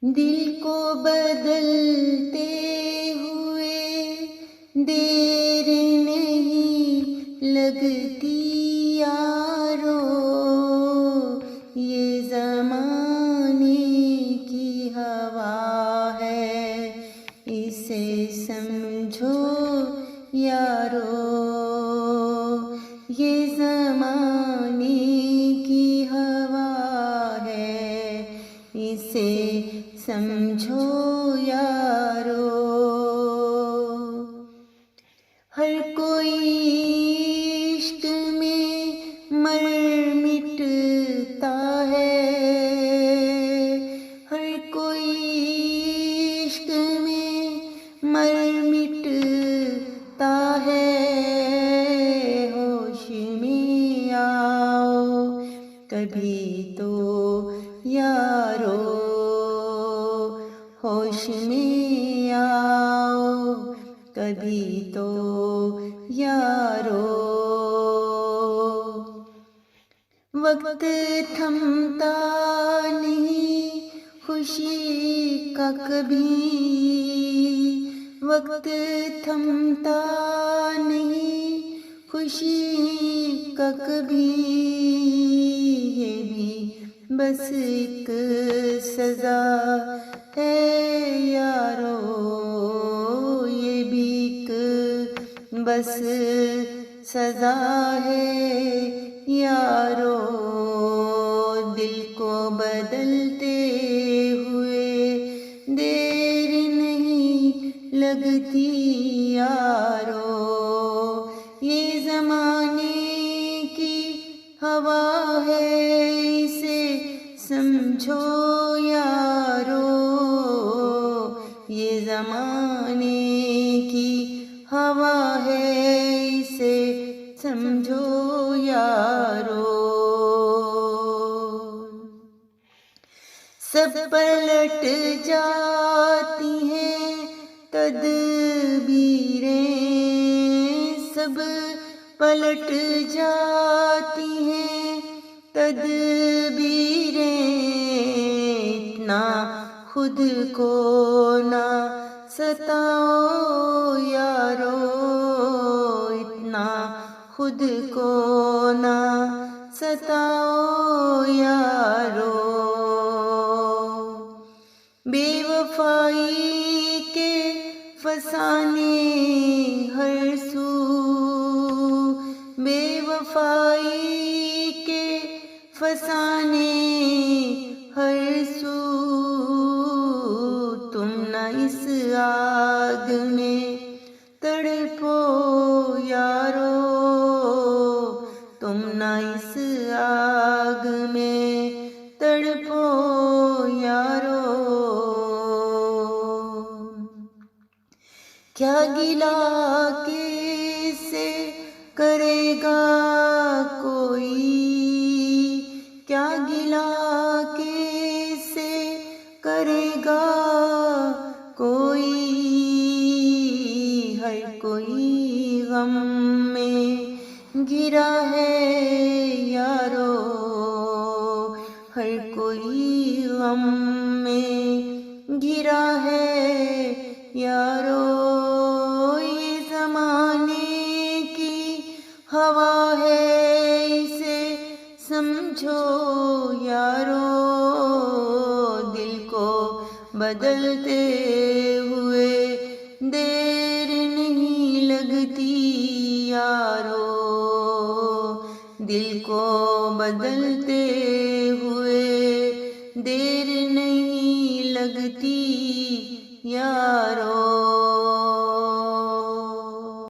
دل کو بدلتے ہوئے دیر نہیں لگتی یارو، یہ زمانے کی ہوا ہے، اسے سمجھو یارو، یہ زمانے کی ہوا ہے، اسے سمجھو یارو۔ ہر کوئی عشق میں مر مٹتا ہے، ہر کوئی عشق میں مر مٹتا ہے، ہوش میں آؤ کبھی تو یارو، ہوش میں آؤ کبھی تو یارو۔ وقت تھمتا نہیں خوشی کا کبھی، وقت تھمتا نہیں خوشی کا کبھی، یہ بھی بس ایک سزا ہے یارو، یہ بھی ایک بس سزا ہے یارو۔ دل کو بدلتے ہوئے دیر نہیں لگتی یارو، یہ زمانے کی ہوا ہے، اسے سمجھو یارو، یہ زمانے کی ہوا ہے، اسے سمجھو یارو۔ سب پلٹ جاتی ہیں تدبیریں، سب پلٹ جاتی ہیں تدبیریں، اتنا خود کو نہ ستاؤ یارو، اتنا خود کو نہ ستاؤ یارو۔ بے وفائی کے فسانے ہر سو، بے وفائی کے فسانے ہر سو، تم نہ اس آگ میں تڑپو یارو، تم نہ اس آگ میں تڑپو یارو۔ کیا گلہ کس سے کرے گا کوئی، کیا گلہ کس سے کرے گا کوئی، ہر کوئی غم میں گرا ہے یارو، ہر کوئی غم میں گرا ہے یارو، یہ زمانے کی ہوا ہے، اسے سمجھو یارو، دل کو بدلتے ہوئے دیر نہیں لگتی یارو، دل کو بدلتے ہوئے دیر نہیں لگتی یارو۔